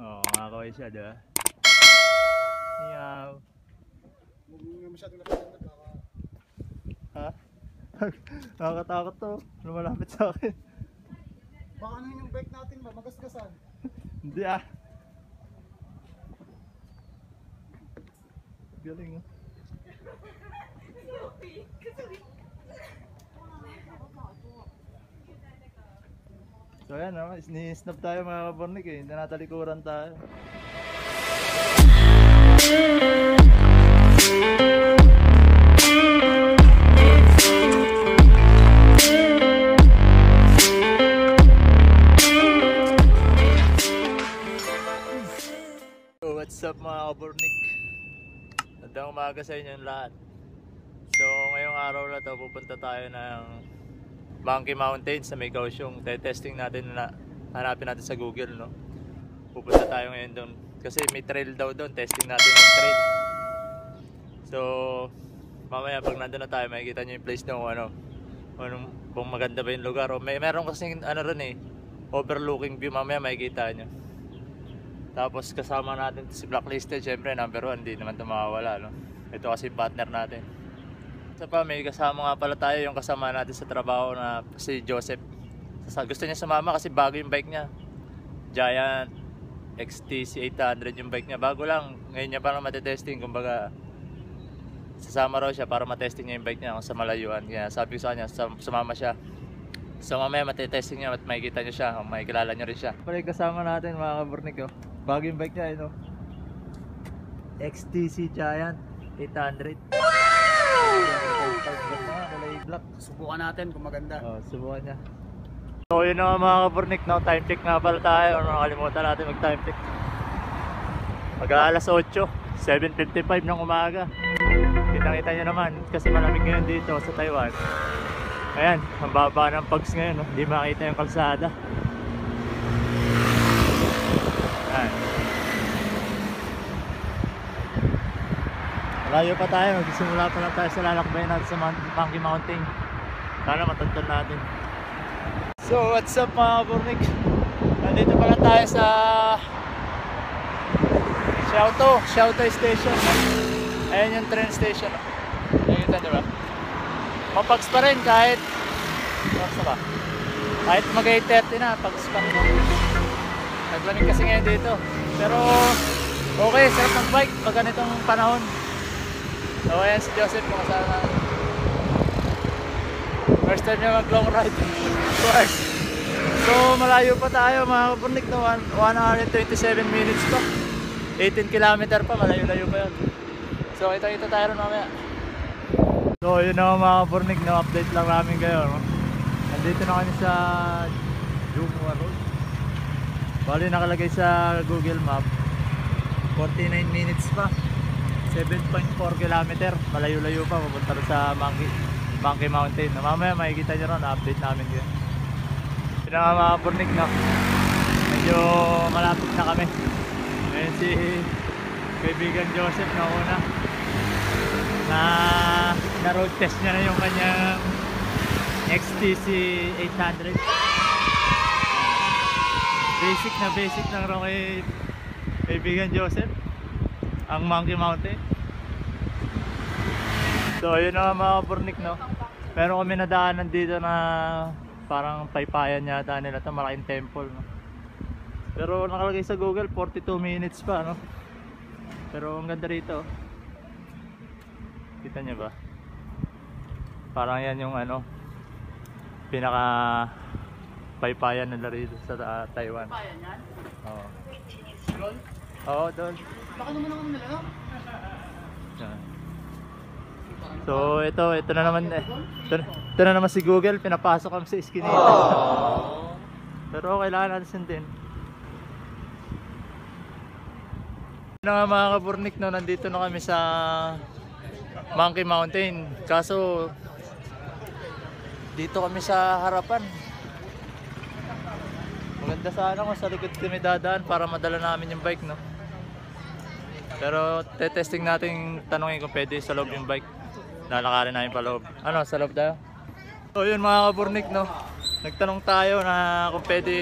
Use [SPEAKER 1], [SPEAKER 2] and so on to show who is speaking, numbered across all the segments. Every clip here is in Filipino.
[SPEAKER 1] Oo, makakaway siya, diba? Meow.
[SPEAKER 2] Huwag mo nga masyadong napagandad.
[SPEAKER 1] Ha? Nakakatakot to. Lumalapit sa akin.
[SPEAKER 2] Baka ano yung bike natin ba? Magasgasan.
[SPEAKER 1] Hindi ah. Galing oh. So ayan oh, ni-snap tayo mga kabornik eh. Hindi natalikuran tayo. So what's up mga kabornik? Magandang umaga sa inyong lahat. So ngayong araw na to pupunta tayo ng Monkey Mountain sa may Kaohsiung. Testing natin na hanapin natin sa Google, no. Pupunta tayo ngayon doon kasi may trail daw doon. Testing natin yung trail. So mamaya pag nandun na tayo makikita nyo yung place doon kung maganda ba yung lugar o meron kasing ano rin eh, overlooking view. Mamaya makikita nyo. Tapos kasama natin si Blacklisted, syempre number 1, hindi naman ito mawawala, no. Ito kasi partner natin. Isa pa, may kasama nga pala tayo, yung kasama natin sa trabaho na si Joseph. Gusto niya sumama kasi bago yung bike niya, Giant XTC 800 yung bike niya. Bago lang, ngayon niya parang matetesting. Kumbaga sasama raw siya para matesting niya yung bike niya kung sa malayuan. Kaya sabi ko sa kanya, sumama siya. So mamaya matetesting niya at makikita niyo siya, makikilala niyo rin siya. Pala yung kasama natin mga kabornik, oh. Bago yung bike niya, XTC Giant 800.
[SPEAKER 2] Subukan natin kung maganda.
[SPEAKER 1] Oh, subukan niya. So yun na mga kabornik, no? Time check nga pala tayo. Nakalimutan natin mag time check. Mag-aalas 8, 7:55 ng umaga. Kitang-kita nyo naman kasi malamig ngayon dito sa Taiwan. Ayan, ang baba ng pags ngayon, no? Hindi makita yung kalsada. Ayan. Malayo pa tayo, magsisimula pa lang tayo sa lalakbay natin sa Monkey Mountain. Sana matagtan natin. So what's up mga kabornik? Nandito pala tayo sa Xiaotou Station. Ayan yung train station. Nakikita diba? Mapags pa rin kahit kahit mag 8:30 na, pags pa rin. Naglamig kasi ngayon dito. Pero okay, sarap ng bike pag ganitong panahon. So ayan si Joseph kung kasama natin. First time niya mag long ride. So malayo pa tayo mga kabornik, no? 1 hour and 27 minutes pa. 18 km pa, malayo-layo pa yun. So kita-kita tayo rin mamaya. So yun na mga kabornik, no? Update lang namin kayo, no? Nandito na kami sa Jungwa Road. Bali nakalagay sa Google Map 49 minutes pa, 7.4 km. Malayo-layo pa, pupunta rin sa Monkey Mountain. Mamaya makikita nyo ron, update namin yun. Yun na mga kabornik, no? Medyo malapit na kami. Ngayon si kaibigan Joseph na una na road test niya na yung kanyang XTC 800. Basic lang raw kay kaibigan Joseph ang Monkey Mountain. So yun na mga kabornik, no? Meron kami nadaanan dito na parang paypayan yata nila ito, malaking temple, no? Pero nakalagay sa Google 42 minutes pa, no? Pero ang ganda rito. Kita nyo ba? Parang yan yung pinaka paypayan nila rito sa Taiwan.
[SPEAKER 2] Paypayan yan?
[SPEAKER 1] Oo.
[SPEAKER 2] Doon?
[SPEAKER 1] Oo, doon.
[SPEAKER 2] Baka naman ako nila, no?
[SPEAKER 1] So ito na naman ito na naman si Google, pinapasok kami sa iskinita. Pero kailangan natin sundin. Yun nga mga kabornik, no? Nandito na kami sa Monkey Mountain. Kaso dito kami sa harapan. Maganda sana kung sa likod kami dadaan para madala namin yung bike, no? Pero testing natin, tanongin kung pwede sa loob yung bike. Lalakarin namin pa loob. Sa loob tayo? So yun mga kabornik, no? Nagtanong tayo na kung pwede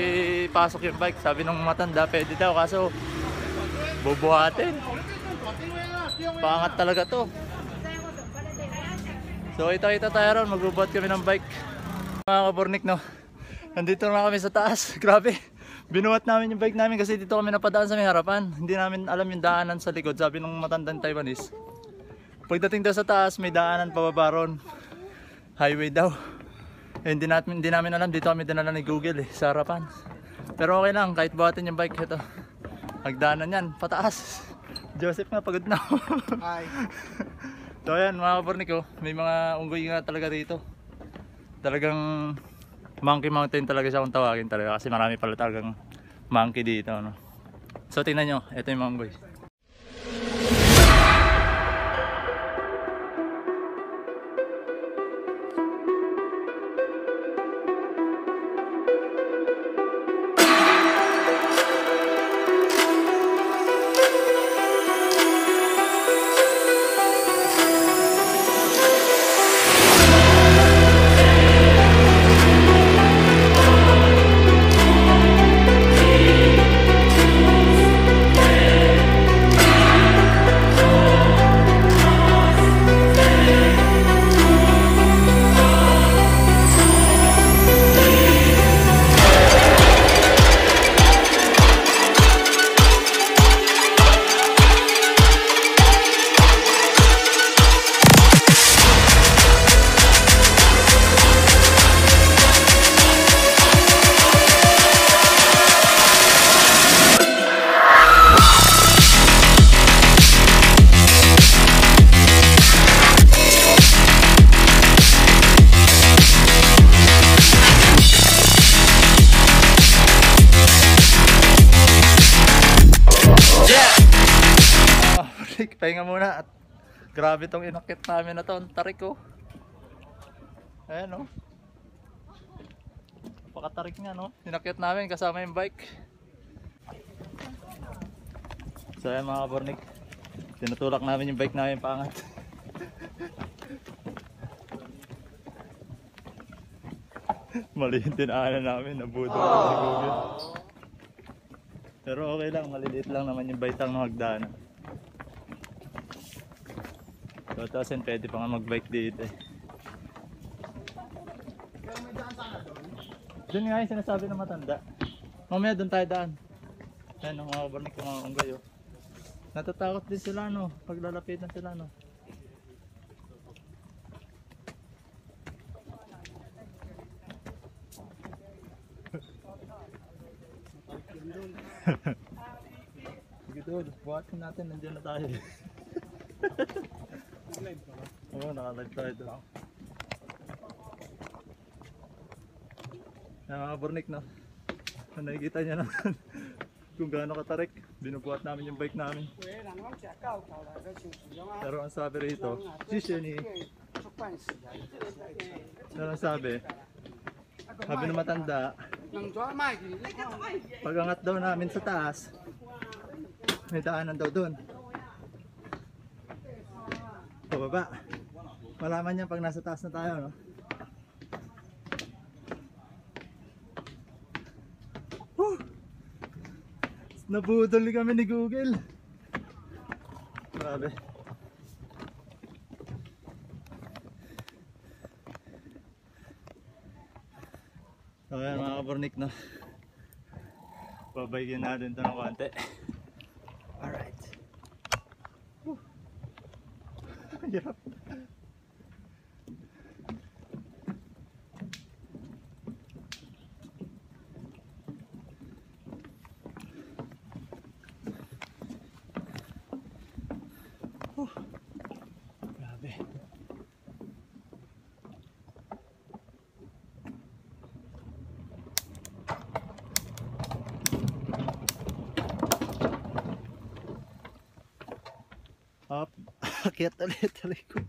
[SPEAKER 1] pasok yung bike. Sabi nung matanda, pwede daw. Kaso, bubuhatin. Pangat talaga to. So, ita-ita tayo ron. Magbubuhat kami ng bike. Mga kabornik, no? Nandito na kami sa taas. Grabe. Binuhat namin yung bike namin kasi dito kami napadaan sa may harapan. Hindi namin alam yung daanan sa likod. Sabi nung matandang Taiwanese. Pagdating daw sa taas, may daanan pababa ron. Highway daw. Eh, hindi namin alam, dito kami dinala ni Google sa harapan. Pero okay lang, kahit buhatin yung bike. Ito, hagdanan yan, pataas. Joseph nga, pagod na.
[SPEAKER 2] Hi.
[SPEAKER 1] So ayan mga kabornik ko, may mga unggoy nga talaga dito. Talagang Monkey Mountain talaga siya kung tawagin talaga. Kasi marami pala talagang monkey dito, no? So tingnan nyo, ito yung mga unggoy. Pahinga muna at grabe tong inakit namin na to, ang tarik ko. Ayan o. Napakatarik nga no. Inakit namin kasama yung bike. So ayan mga kabornik, tinutulak namin yung bike namin paangat. Mali yung tinaanan namin, nabudol sa Google. Pero okay lang, maliliit lang naman yung baitang ng hagdanan. So, tasin pwede pa nga mag-bike dito eh. Doon nga yung sinasabi ng matanda. Mamaya doon tayo daan. Ayan mga kabarnik yung mga unggoy oh. Natatakot din sila no, pag lalapitan sila no. Sige doon, buhatin natin, nandiyan na tayo. Oo, naka-live tayo doon. Yan mga kabornik no. Nakikita niya naman kung gaano katarik. Binubuhat namin yung bike namin. Pero ang sabi rito, Shishini. Ano sabi? Sabi ng matanda, pag angat daw namin sa taas, may daanan daw doon. Pababa. Malaman niya pag nasa taas na tayo, no? Nabudol kami ni Google. Grabe. So ayan mga kabornik no. Babaygin natin ito ng konti. Alright. Hirap. Grabe. Up, akyat ulit tuloy ko.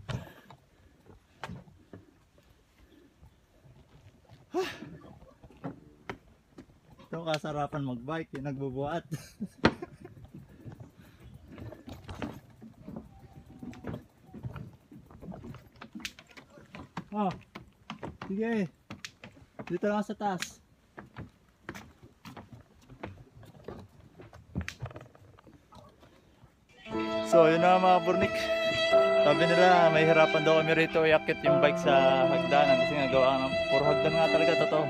[SPEAKER 1] Ito kasarapan magbike, yung nagbubuhat. Oh, sige. Dito lang sa taas. So yun na mga burnik. Sabi nila may hirapan daw kami rito iakit yung bike sa hagdanan kasi nga gawa ng puro hagdan nga talaga totoo.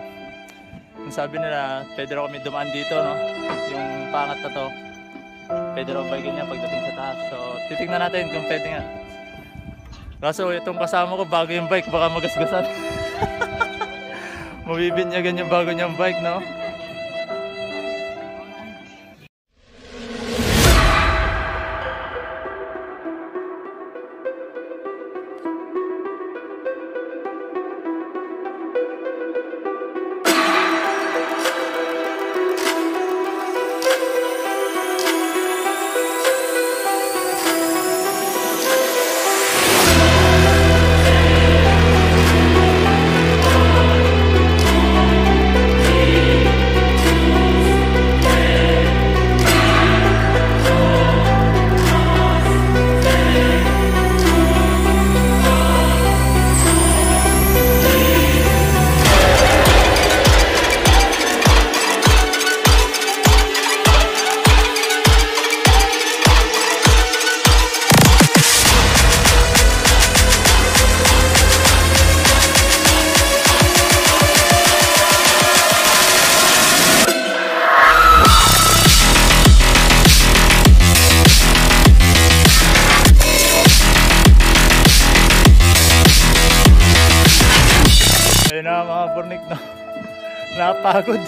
[SPEAKER 1] Ang sabi nila pwede raw kami dumaan dito, no? Yung pangat na to pwede raw bike niya pagdating sa taas. So titignan natin kung pwede nga. Kaso itong kasama ko bago yung bike baka magasgasan. Mabibinyagan yung bago niyang bike, no? Ayun na mga burnik, no? Napagod.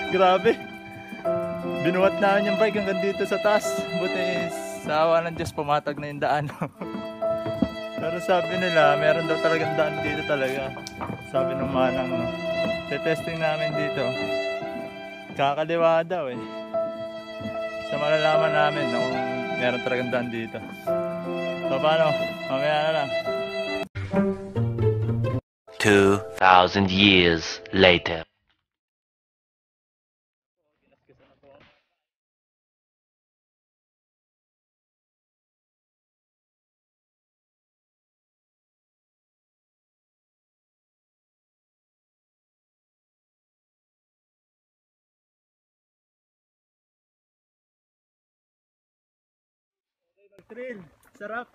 [SPEAKER 1] Grabe. Binuhat na yung bike hanggang dito sa taas. Buti sa awa ng Diyos pumatag na yung daan. Pero sabi nila meron daw talagang daan dito talaga. Sabi ng manang, no? Testing namin dito. Kakaliwa daw eh. Sa malalaman namin, no, kung meron talagang daan dito. So paano? Mamaya na lang.
[SPEAKER 3] 2,000 years later.
[SPEAKER 1] Trail, sarap.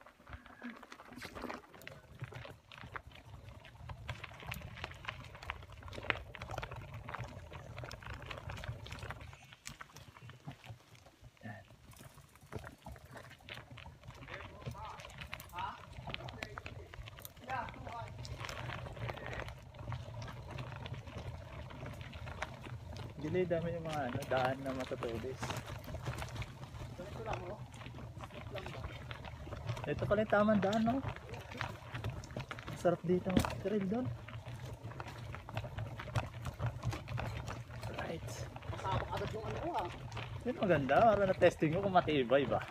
[SPEAKER 1] Gilid, dami yung mga daan na matutulis. Ito pala yung tamang daan, no? Sarap dito mag-trail doon. Right. Yun maganda, para na-testing ko kung matibay ba.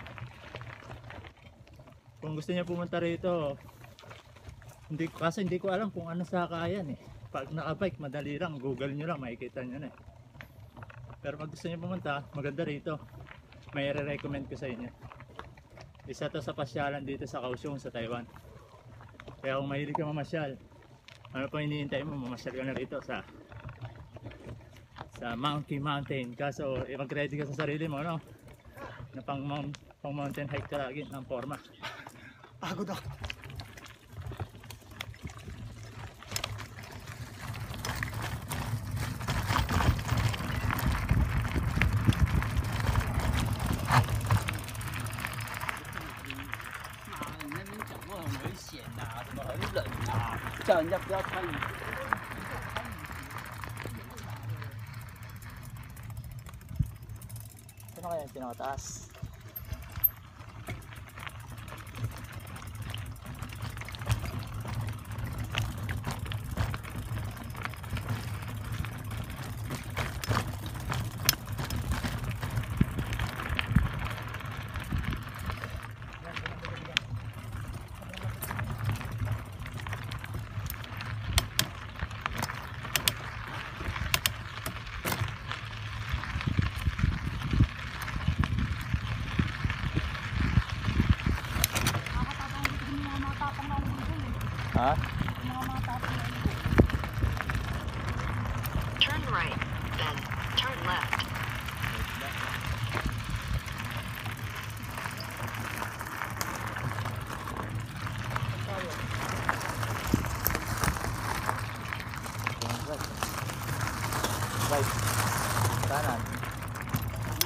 [SPEAKER 1] Kung gusto niya pumunta rito, kasi hindi ko alam kung ano sakayan eh. Pag naka-bike, madali lang, Google nyo lang, makikita nyo na eh. Pero pag gusto niya pumunta, maganda rito. May re-recommend ko sa inyo. Isa to sa pasyalan dito sa Kaohsiung sa Taiwan. Kaya kung mahilig ka mamasyal, ano pa hinihintay mo, mamasyal ka na rito sa Monkey Mountain. Kaso mag-ready ka sa sarili mo, no? Na pang mountain hike ka lagi ng forma.
[SPEAKER 2] Pagod ako.
[SPEAKER 1] Ano kaya yung pinakataas?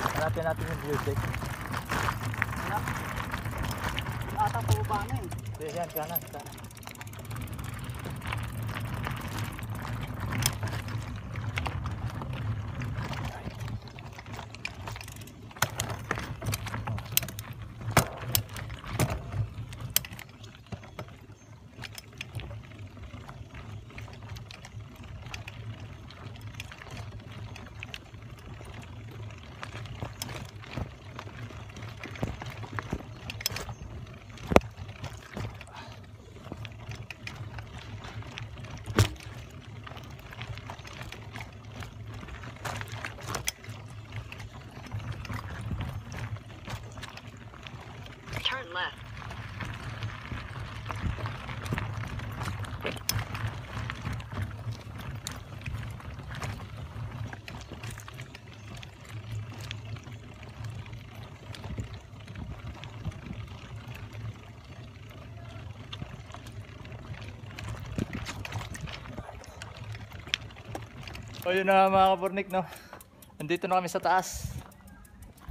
[SPEAKER 1] Hanapin natin yung view deck.
[SPEAKER 2] Ata po ba na eh.
[SPEAKER 1] Hindi, yan, kanan.
[SPEAKER 4] Turn left.
[SPEAKER 1] O yun na mga kapornik, no? Nandito na kami sa taas.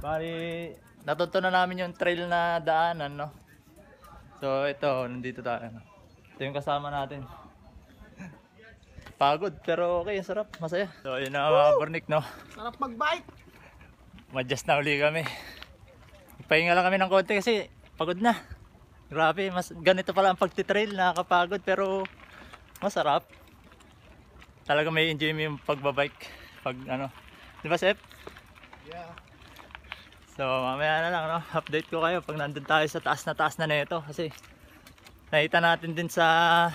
[SPEAKER 1] Bali, natuto na namin yung trail na daanan, no? So ito, nandito tayo, no? Ito yung kasama natin. Pagod, pero okay, sarap, masaya. So yun na mga kapornik, no?
[SPEAKER 2] Sarap mag-bike.
[SPEAKER 1] Madjust na uli kami. Pahinga lang kami ng konti kasi pagod na. Grabe, ganito pala ang pagtitrail, nakakapagod pero masarap. Talaga may enjoy mo yung pagbabike pag ano, di ba Sep?
[SPEAKER 2] Yeah.
[SPEAKER 1] So mamaya na lang, no? Update ko kayo pag nandun tayo sa taas na nito kasi nakita natin din sa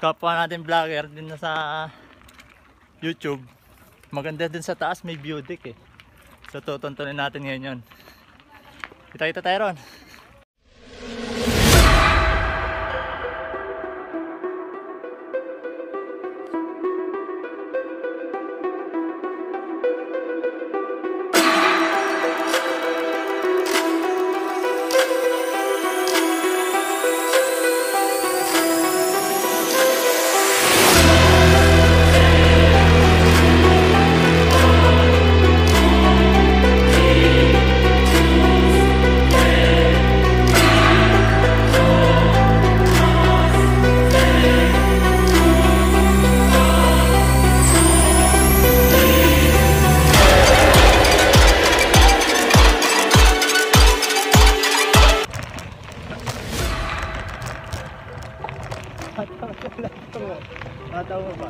[SPEAKER 1] kapwa natin vlogger din sa YouTube, maganda din sa taas, may view deck eh. So tutuntunin natin ngayon yun. Kita tayo ron. Mataw mo ba?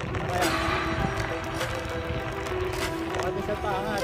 [SPEAKER 1] Kaya pati sa pangat.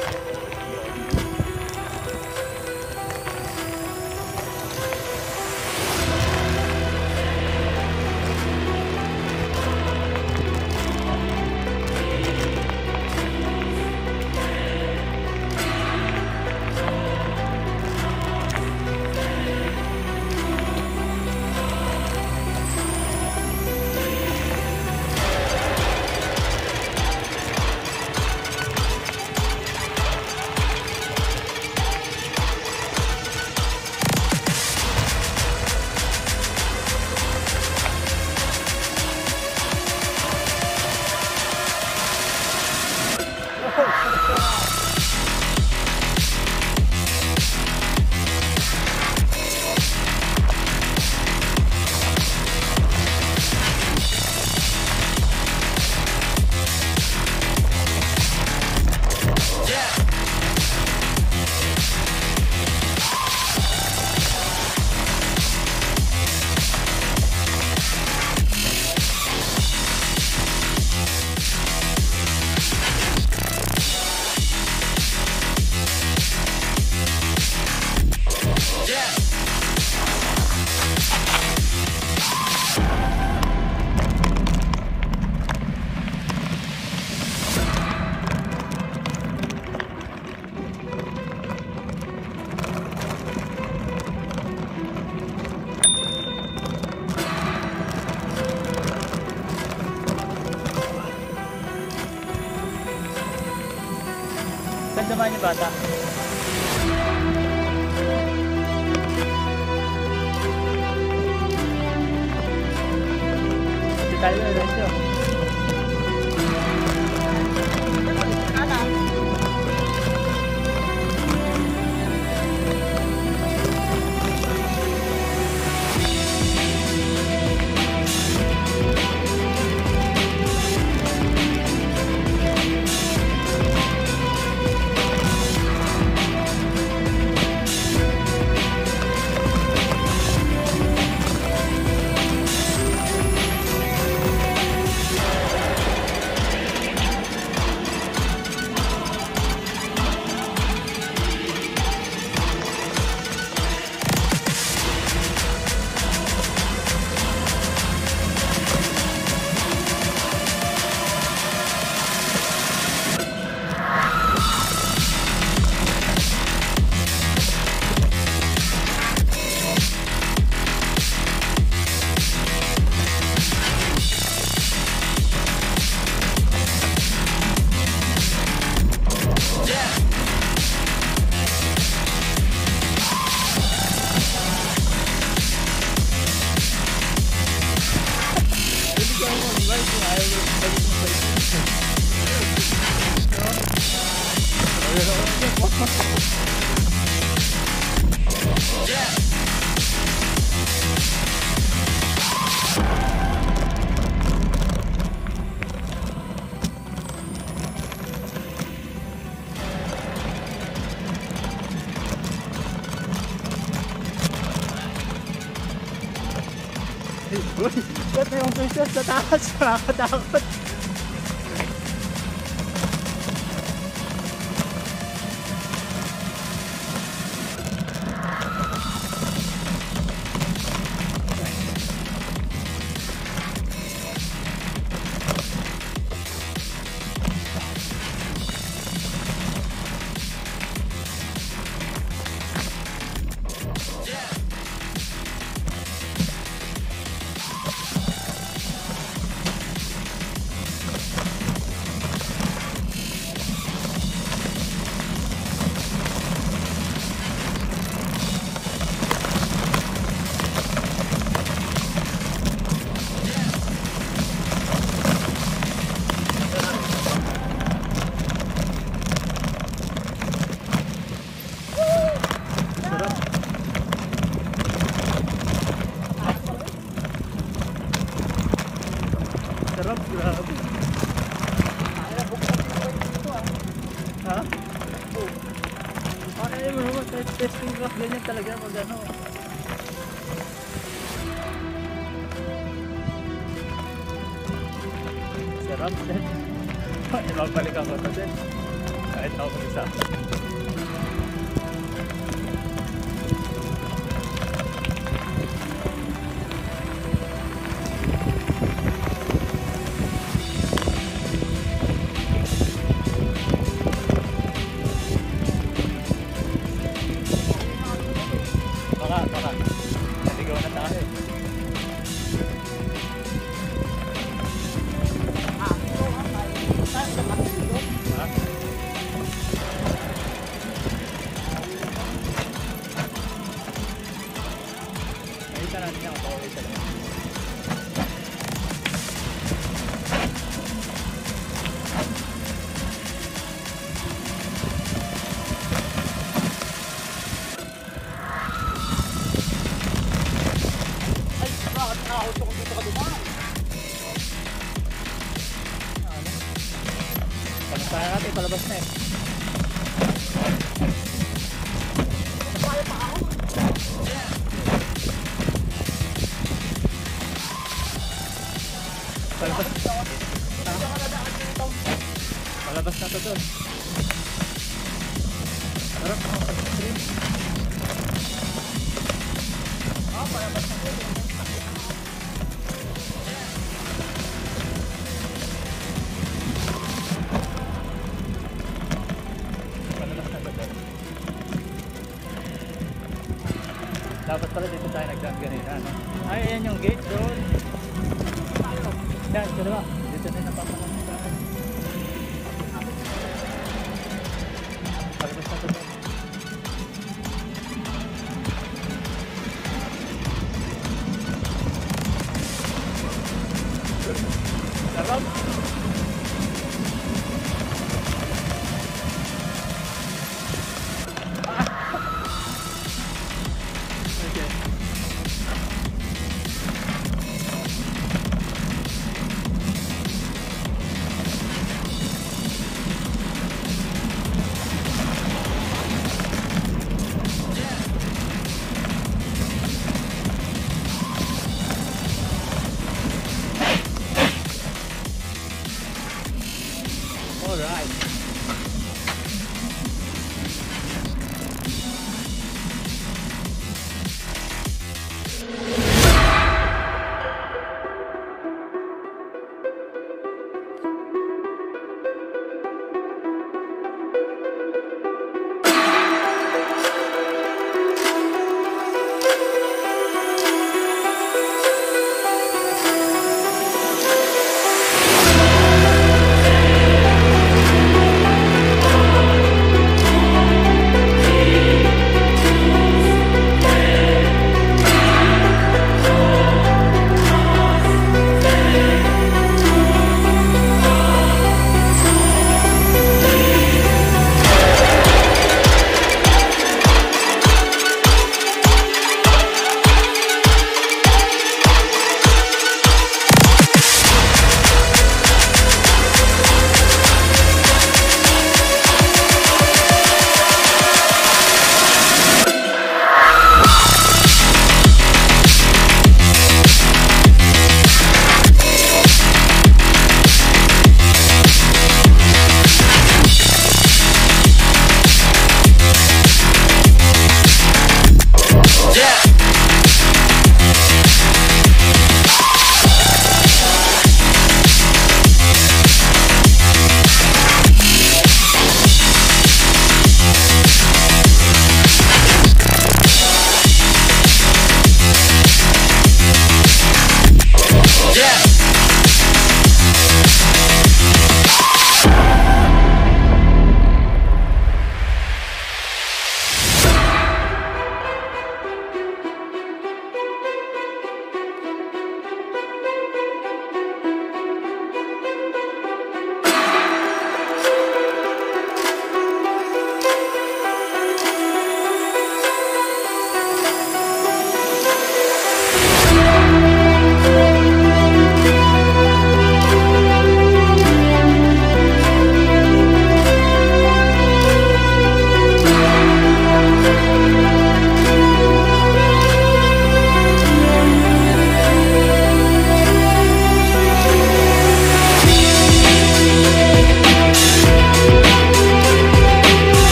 [SPEAKER 1] Ganda man yung bata. Dito tayo na rin siya. Uy, ba't may yung susunod sa taas? Nakakatakot. Sarap, grabe. Ha? Ay, mo naman, testing craft, ganyan talaga mag ano. Sarap din. Ibabalik ako ito din. Kahit ako isa. Baka. Naligaw na tayo. Ha? Nakita natin ako. Pauwi sa lang. Pamustahan natin, palabas na eh. Palabas na to doon. Harap ako sa stream. Palabas na to doon. Dapat pala dito tayo nag-jump ganito, ano? Ay, ayan yung gate doon. Yan, ito diba? Dito din napapalaman tayo. Palabas na ito doon. Sarap! Alright.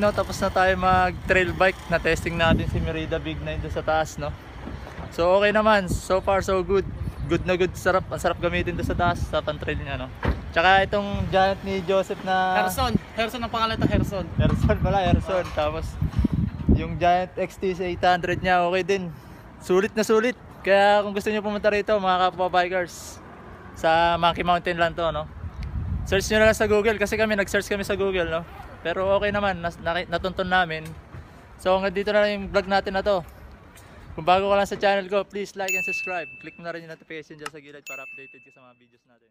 [SPEAKER 1] no, tapos na tayo mag trail bike. Na testing natin si Merida Big 9 doon sa taas, no. So okay naman, so far so good. Good na good, sarap. Ang sarap gamitin doon sa taas, sa pan-trail niya, no. Tsaka itong Giant ni Joseph na
[SPEAKER 2] Herson ang pangalan ito, Herson.
[SPEAKER 1] Herson. Tapos yung Giant XTC 800 niya, okay din. Sulit na sulit. Kaya kung gusto niyo pumunta rito, mga kapwa bikers, sa Monkey Mountain lang to, no. Search nyo na lang sa Google kasi kami nag-search kami sa Google, no. Pero okay naman, natuntun namin. So hanggang dito na lang yung vlog natin na to. Kung bago ka lang sa channel ko, please like and subscribe. Click mo na rin yung notification dyan sa gilid para updated ka sa mga videos natin.